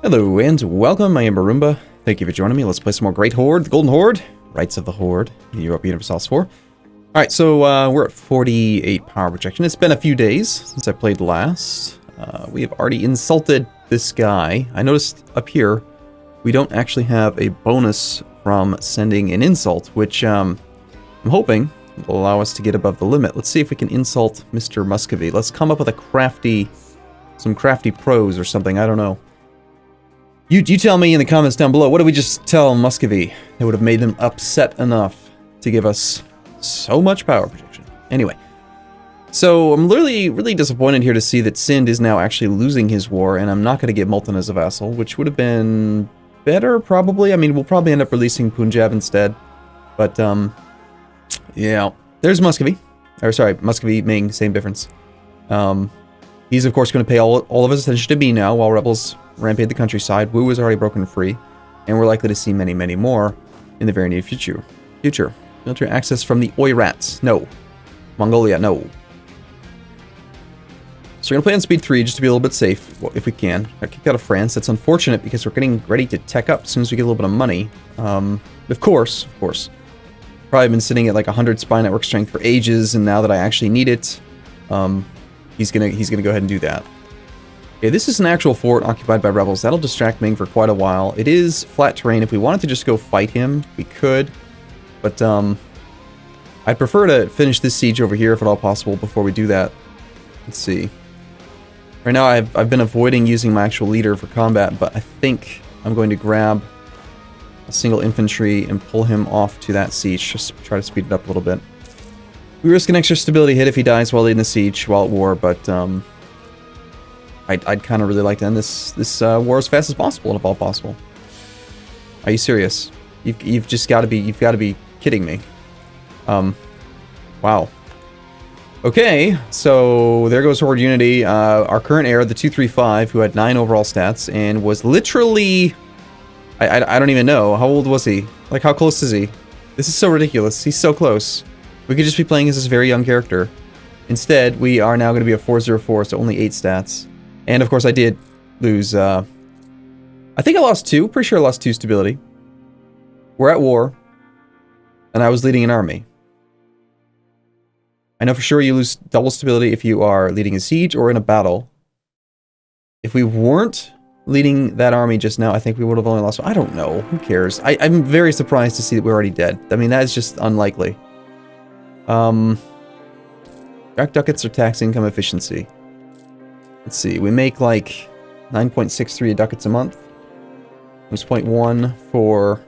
Hello and welcome, I am Arumba. Thank you for joining me. Let's play some more Great Horde, the Golden Horde, Rights of the Horde, the Europa Universalis 4. Alright, so we're at 48 power projection. It's been a few days since I played last. We have already insulted this guy. I noticed up here, we don't actually have a bonus from sending an insult, which I'm hoping will allow us to get above the limit. Let's see if we can insult Mr. Muscovy. Let's come up with some crafty prose or something, I don't know. You tell me in the comments down below, what did we just tell Muscovy that would have made them upset enough to give us so much power projection? Anyway, so I'm really disappointed here to see that Sind is now actually losing his war, and I'm not going to get Multan as a vassal, which would have been better, probably. I mean, we'll probably end up releasing Punjab instead, but, yeah. There's Muscovy. Or, sorry, Muscovy, Ming, same difference. He's, of course, going to pay all of his attention to me now, while rebels rampage the countryside. Wu is already broken free, and we're likely to see many more in the very near future. Military access from the Oirats. No. Mongolia, no. So we're going to play on speed 3 just to be a little bit safe, if we can. Got kicked out of France. That's unfortunate because we're getting ready to tech up as soon as we get a little bit of money. Of course. Probably been sitting at like 100 spy network strength for ages, and now that I actually need it, he's gonna go ahead and do that. Okay, this is an actual fort occupied by rebels. That'll distract Ming for quite a while. It is flat terrain. If we wanted to just go fight him, we could. But, I'd prefer to finish this siege over here if at all possible before we do that. Let's see. Right now, I've been avoiding using my actual leader for combat, but I think I'm going to grab a single infantry and pull him off to that siege. Just try to speed it up a little bit. We risk an extra stability hit if he dies while leading the siege, while at war, but, I'd kind of really like to end this war as fast as possible, if all possible. Are you serious? You've just got to be kidding me. Wow. Okay, so there goes Horde Unity. Our current heir, the 235, who had 9 overall stats and was literally, I don't even know, how old was he? Like, how close is he? This is so ridiculous. He's so close. We could just be playing as this very young character. Instead, we are now going to be a 404, so only 8 stats. And of course I did lose, I think I lost 2, pretty sure I lost 2 stability. We're at war, and I was leading an army. I know for sure you lose double stability if you are leading a siege or in a battle. If we weren't leading that army just now, I think we would have only lost, I don't know, who cares? I'm very surprised to see that we're already dead. I mean, that is just unlikely. Direct ducats or tax income efficiency. Let's see, we make like 9.63 ducats a month. There's 0.1 for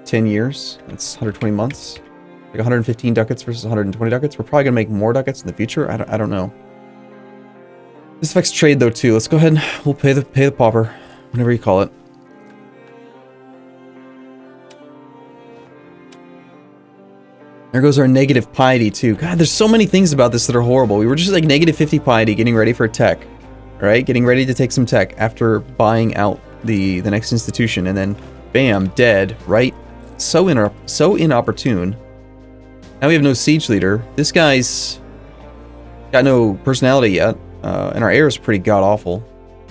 10 years. That's 120 months. Like 115 ducats versus 120 ducats. We're probably going to make more ducats in the future. I don't know. This affects trade though too. Let's go ahead and we'll pay the pauper, whatever you call it. There goes our negative piety, too. God, there's so many things about this that are horrible. We were just like negative 50 piety, getting ready for tech. Right? Getting ready to take some tech after buying out the next institution. And then, bam, dead. Right? So inopportune. Now we have no siege leader. This guy's got no personality yet. And our heir is pretty god-awful.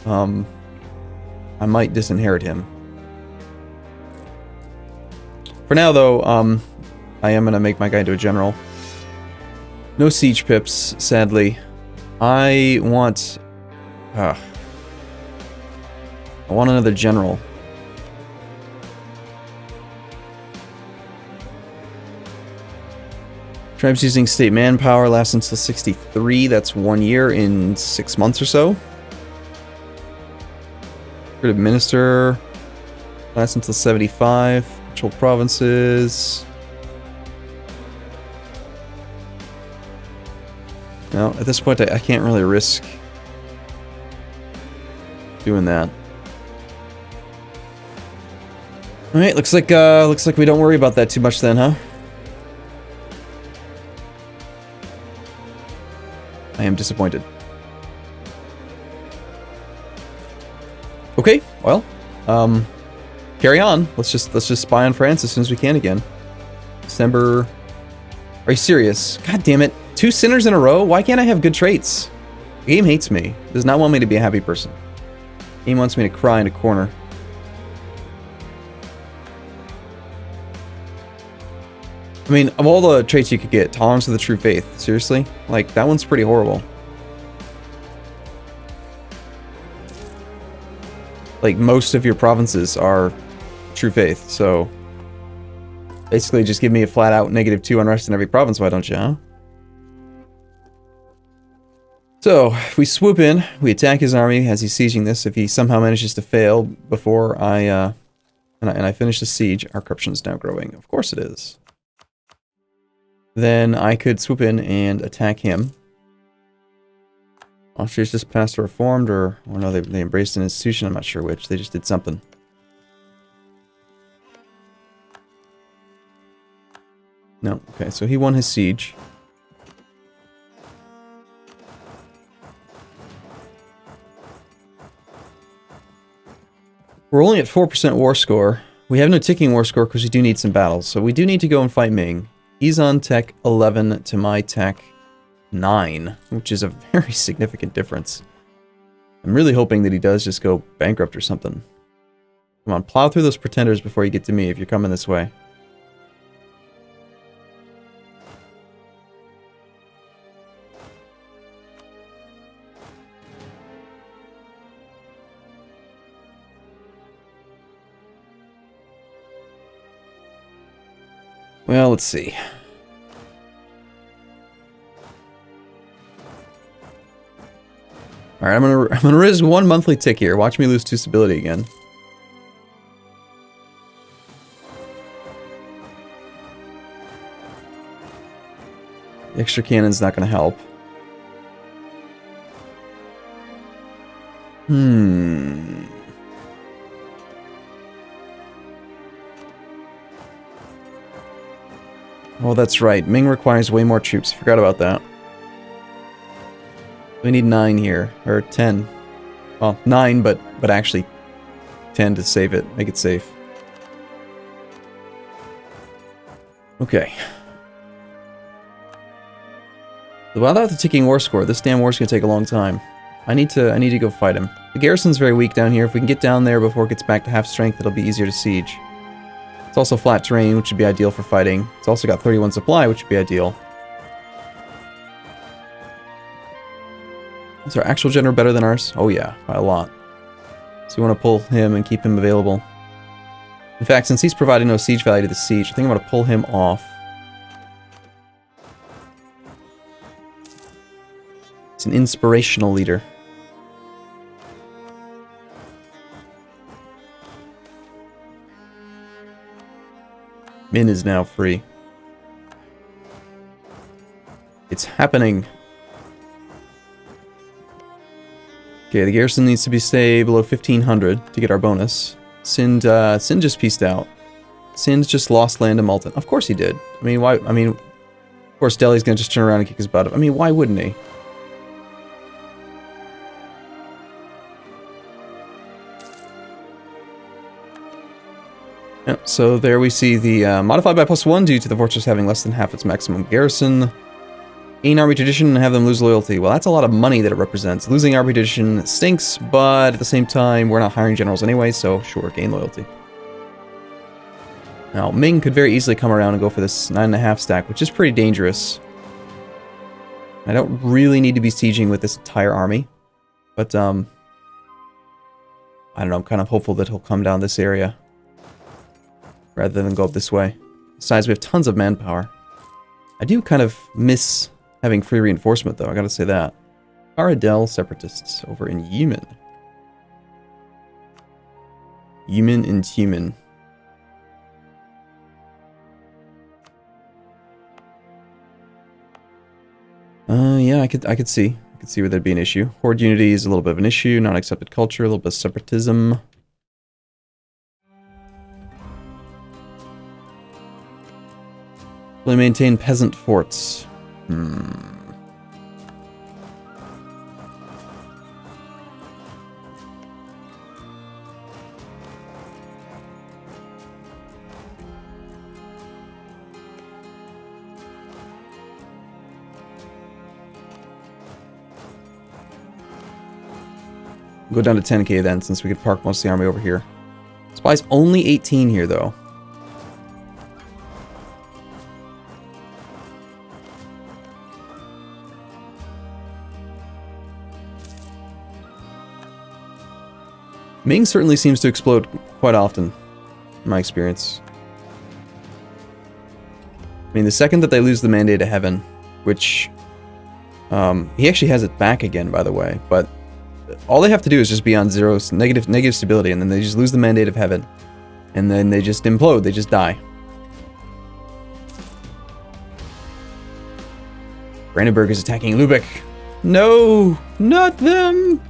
I might disinherit him. For now, though, I am going to make my guy into a general. No siege pips, sadly. I want another general. Tribes using state manpower lasts until 63. That's 1 year in 6 months or so. Could administer lasts until 75. Control provinces. No, at this point I can't really risk doing that. Alright, looks like we don't worry about that too much then, huh? I am disappointed. Okay, well, carry on. Let's just spy on France as soon as we can again. December. Are you serious? God damn it. 2 sinners in a row? Why can't I have good traits? The game hates me. It does not want me to be a happy person. Game wants me to cry in a corner. I mean, of all the traits you could get, tolerance of the true faith. Seriously? Like, that one's pretty horrible. Like, most of your provinces are true faith, so... Basically, just give me a flat-out -2 unrest in every province, why don't you, huh? So, if we swoop in, we attack his army as he's sieging this. If he somehow manages to fail before I finish the siege, our corruption's now growing. Of course it is. Then I could swoop in and attack him. Austria's just passed a reformed, or no, they embraced an institution, I'm not sure which. They just did something. No, okay, so he won his siege. We're only at 4% war score. We have no ticking war score because we do need some battles, so we do need to go and fight Ming. He's on tech 11 to my tech 9, which is a very significant difference. I'm really hoping that he does just go bankrupt or something. Come on, plow through those pretenders before you get to me if you're coming this way. Well, let's see. Alright, I'm gonna risk 1 monthly tick here. Watch me lose 2 stability again. The extra cannon's not gonna help. Oh, that's right. Ming requires way more troops. Forgot about that. We need 9 here. Or 10. Well, 9, but actually 10 to save it. Make it safe. Okay. Without the ticking war score, this damn war's gonna take a long time. I need to go fight him. The garrison's very weak down here. If we can get down there before it gets back to half strength, it'll be easier to siege. It's also flat terrain, which would be ideal for fighting. It's also got 31 supply, which would be ideal. Is our actual general better than ours? Oh yeah, by a lot. So we want to pull him and keep him available. In fact, since he's providing no siege value to the siege, I think I'm going to pull him off. It's an inspirational leader. Min is now free. It's happening. Okay, the garrison needs to be, say, below 1,500 to get our bonus. Sind just peaced out. Sind just lost land to Malton. Of course he did. I mean, why? I mean, of course Delhi's gonna just turn around and kick his butt. I mean, why wouldn't he? Yep, so there we see the modified by +1 due to the fortress having less than half its maximum garrison. Gain army tradition and have them lose loyalty. Well, that's a lot of money that it represents. Losing army tradition stinks, but at the same time, we're not hiring generals anyway, so sure, gain loyalty. Now, Ming could very easily come around and go for this 9.5 stack, which is pretty dangerous. I don't really need to be sieging with this entire army, but, I don't know, I'm kind of hopeful that he'll come down this area rather than go up this way. Besides, we have tons of manpower. I do kind of miss having free reinforcement, though, I gotta say that. Aradel separatists over in Yemen. Yemen and Yemen. Yeah, I could see where there'd be an issue. Horde unity is a little bit of an issue. Not accepted culture, a little bit of separatism. Will maintain peasant forts. Go down to 10k then, since we could park most of the army over here. Supplies only 18 here, though. Ming certainly seems to explode quite often, in my experience. I mean, the second that they lose the Mandate of Heaven, which... he actually has it back again, by the way, but all they have to do is just be on negative stability, and then they just lose the Mandate of Heaven. And then they just implode, they just die. Brandenburg is attacking Lübeck. No, not them!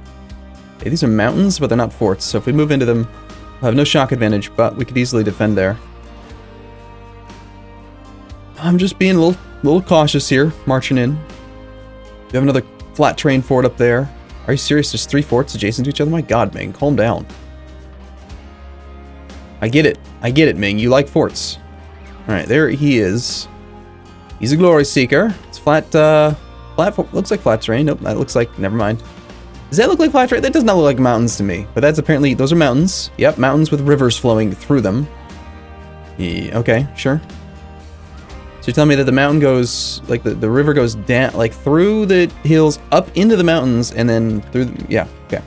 Okay, these are mountains, but they're not forts, so if we move into them, we'll have no shock advantage, but we could easily defend there. I'm just being a little cautious here, marching in. We have another flat terrain fort up there. Are you serious? There's 3 forts adjacent to each other? My god, Ming, calm down. I get it, Ming, you like forts. Alright, there he is. He's a glory seeker. It's flat, looks like flat terrain. Nope, that looks like, never mind. Does that look like flat terrain? That does not look like mountains to me. But that's apparently, those are mountains. Yep, mountains with rivers flowing through them. Yeah, okay, sure. So you're telling me that the mountain goes, like the river goes down, like through the hills, up into the mountains, and then through, yeah, okay.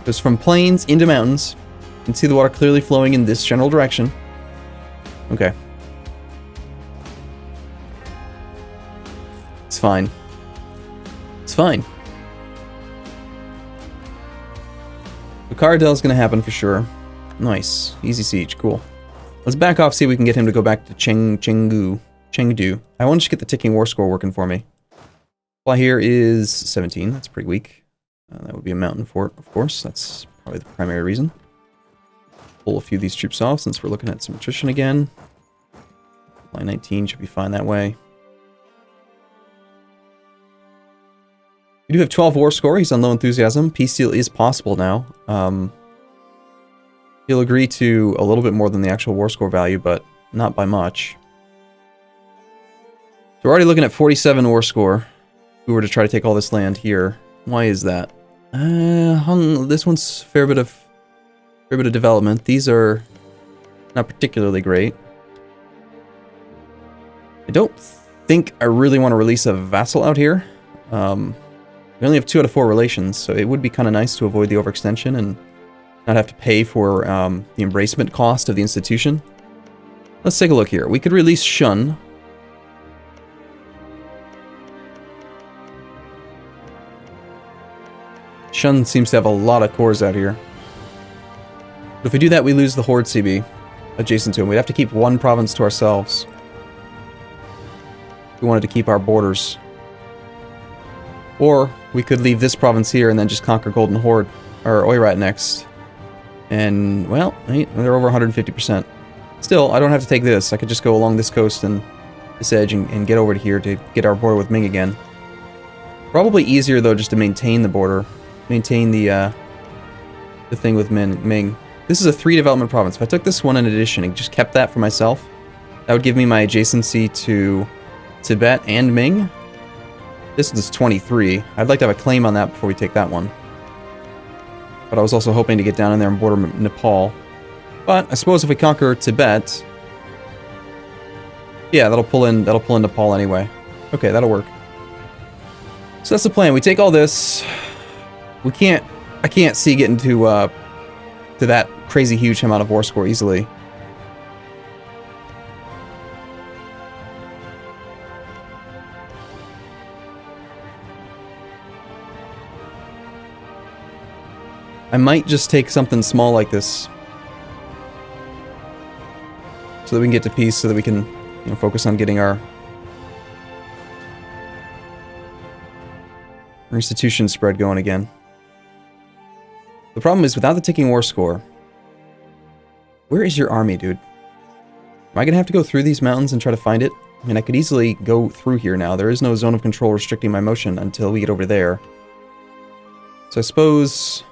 Goes from plains into mountains. You can see the water clearly flowing in this general direction. Okay. It's fine. It's fine. Caradel's gonna happen for sure. Nice. Easy siege. Cool. Let's back off, see if we can get him to go back to Chengdu. I want to just get the ticking war score working for me. Supply here is 17. That's pretty weak. That would be a mountain fort, of course. That's probably the primary reason. Pull a few of these troops off since we're looking at some attrition again. Supply 19 should be fine that way. We do have 12 war score. He's on low enthusiasm. Peace deal is possible now. He'll agree to a little bit more than the actual war score value, but not by much. So we're already looking at 47 war score. If we were to try to take all this land here. Why is that? This one's fair bit of development. These are not particularly great. I don't think I really want to release a vassal out here. We only have 2 out of 4 relations, so it would be kind of nice to avoid the overextension and not have to pay for the embracement cost of the institution. Let's take a look here. We could release Shun. Shun seems to have a lot of cores out here. But if we do that, we lose the Horde CB adjacent to him. We'd have to keep 1 province to ourselves. We wanted to keep our borders. Or we could leave this province here and then just conquer Golden Horde, or Oirat next. And, well, they're over 150%. Still, I don't have to take this. I could just go along this coast and this edge and get over to here to get our border with Ming again. Probably easier, though, just to maintain the border. Maintain the thing with Ming. This is a 3 development province. If I took this one in addition and just kept that for myself, that would give me my adjacency to Tibet and Ming. This is 23. I'd like to have a claim on that before we take that one. But I was also hoping to get down in there and border Nepal. But I suppose if we conquer Tibet, yeah, that'll pull in Nepal anyway. Okay, that'll work. So that's the plan. We take all this. I can't see getting to that crazy huge amount of war score easily. I might just take something small like this so that we can get to peace, so that we can, focus on getting our institution spread going again. The problem is, without the ticking war score, where is your army, dude? Am I gonna have to go through these mountains and try to find it? I mean, I could easily go through here now. There is no zone of control restricting my motion until we get over there. So I suppose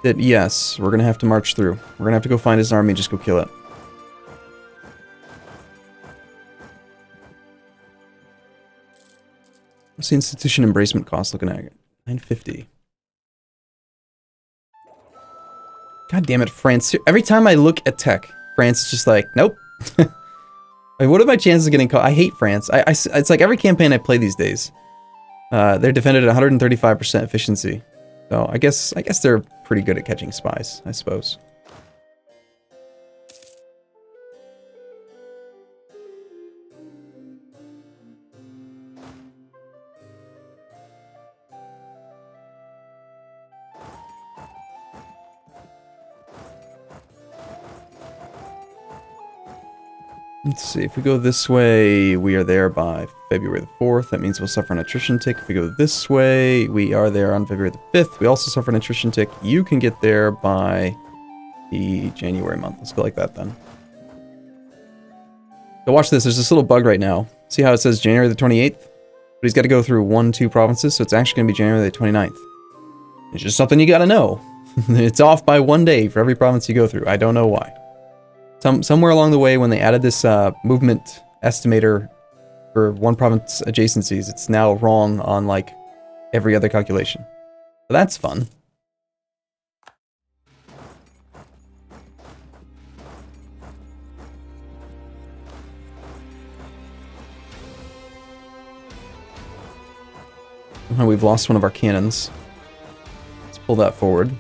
that, yes, we're gonna have to march through. We're gonna have to go find his army and just go kill it. What's the institution embracement cost looking at? 950. God damn it, France. Every time I look at tech, France is just like, nope. I mean, what are my chances of getting caught? I hate France. It's like every campaign I play these days. They're defended at 135% efficiency. So I guess they're pretty good at catching spies, I suppose. Let's see, if we go this way, we are there by February the 4th. That means we'll suffer an attrition tick. If we go this way, we are there on February the 5th. We also suffer an attrition tick. You can get there by the January month. Let's go like that then. So watch this. There's this little bug right now. See how it says January the 28th? But he's got to go through 2 provinces, so it's actually going to be January the 29th. It's just something you got to know. It's off by 1 day for every province you go through. I don't know why. Somewhere along the way, when they added this movement estimator for one province adjacencies, it's now wrong on, like, every other calculation. So that's fun. Somehow we've lost one of our cannons. Let's pull that forward.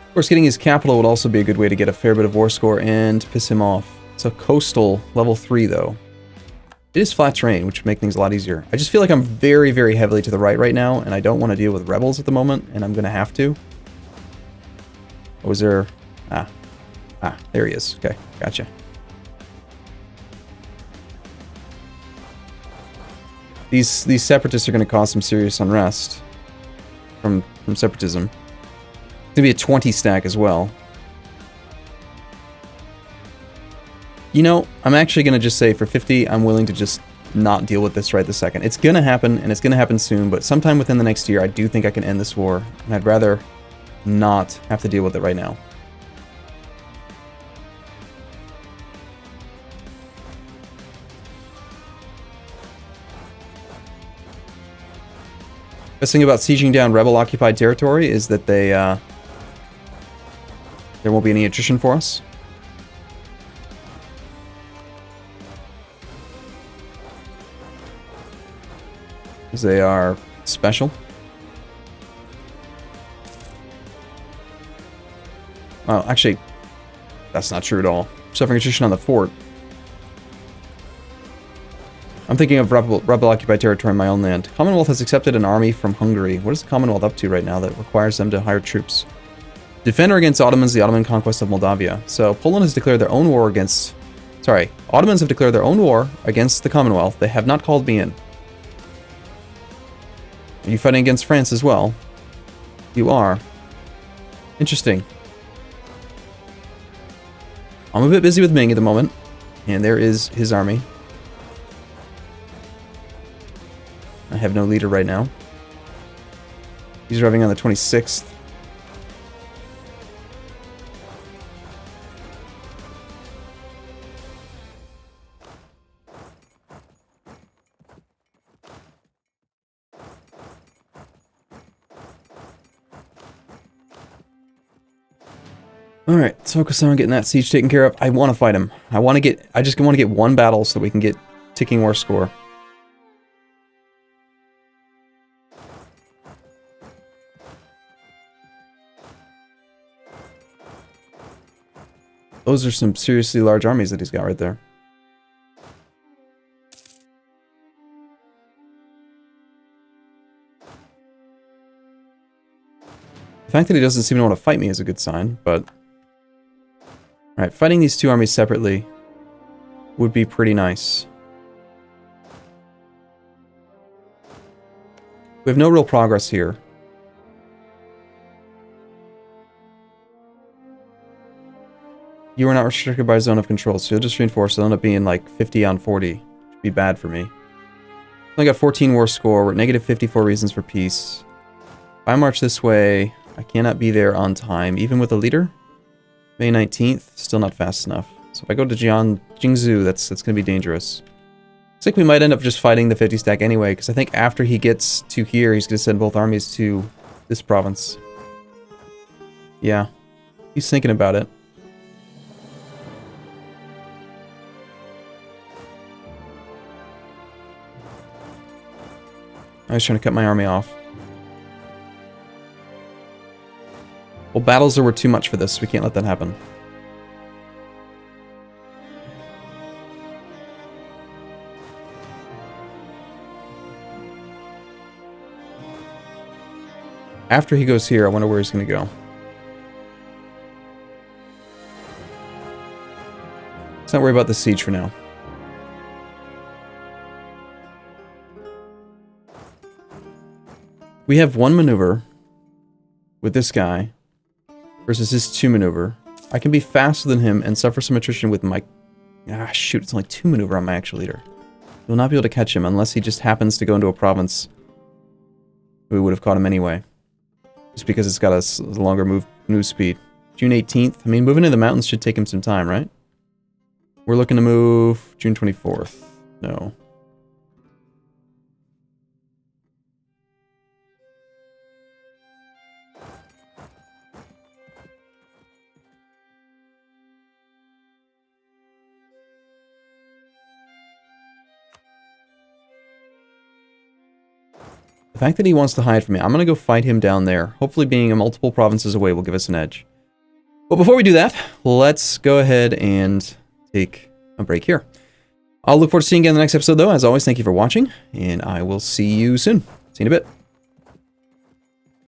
Of course, getting his capital would also be a good way to get a fair bit of war score and piss him off. It's a coastal level 3, though. It is flat terrain, which would make things a lot easier. I just feel like I'm very, very heavily to the right now, and I don't want to deal with rebels at the moment, and I'm going to have to. Oh, was there... Ah, there he is. Okay, gotcha. These separatists are going to cause some serious unrest from separatism. It's going to be a 20 stack as well. You know, I'm actually going to just say for 50, I'm willing to just not deal with this right this second. It's going to happen, and it's going to happen soon, but sometime within the next year, I do think I can end this war, and I'd rather not have to deal with it right now. Best thing about sieging down rebel-occupied territory is that they, there won't be any attrition for us. Because they are special. Well, actually, that's not true at all. Suffering attrition on the fort. I'm thinking of rebel-occupied territory in my own land. Commonwealth has accepted an army from Hungary. What is the Commonwealth up to right now that requires them to hire troops? Defender against Ottomans, the Ottoman conquest of Moldavia. So Poland has declared their own war against... Sorry, Ottomans have declared their own war against the Commonwealth. They have not called me in. Are you fighting against France as well? You are. Interesting. I'm a bit busy with Ming at the moment. And there is his army. I have no leader right now. He's arriving on the 26th. Alright, let's focus on getting that siege taken care of. I want to fight him. I just want to get one battle so we can get ticking war score. Those are some seriously large armies that he's got right there. The fact that he doesn't seem to want to fight me is a good sign, but... Alright, fighting these two armies separately would be pretty nice. We have no real progress here. You are not restricted by a zone of control, so you'll just reinforce. It'll end up being like 50 on 40. Which would be bad for me. I got 14 war score. We're at negative 54 reasons for peace. If I march this way, I cannot be there on time, even with a leader. May 19th, still not fast enough. So if I go to Jingzhou, that's going to be dangerous. Looks like we might end up just fighting the 50 stack anyway, because I think after he gets to here, he's going to send both armies to this province. Yeah. He's thinking about it. I was trying to cut my army off. Well, battles were too much for this. We can't let that happen. After he goes here, I wonder where he's going to go. Let's not worry about the siege for now. We have one maneuver with this guy versus his 2 maneuver. I can be faster than him and suffer some attrition with my... Ah, shoot, it's only 2 maneuver on my actual leader. We'll not be able to catch him unless he just happens to go into a province. We would have caught him anyway. Just because it's got a longer move speed. June 18th. I mean, moving into the mountains should take him some time, right? We're looking to move June 24th. No. The fact that he wants to hide from me, I'm going to go fight him down there. Hopefully being a multiple provinces away will give us an edge. But before we do that, let's go ahead and take a break here. I'll look forward to seeing you again in the next episode, though. As always, thank you for watching, and I will see you soon. See you in a bit.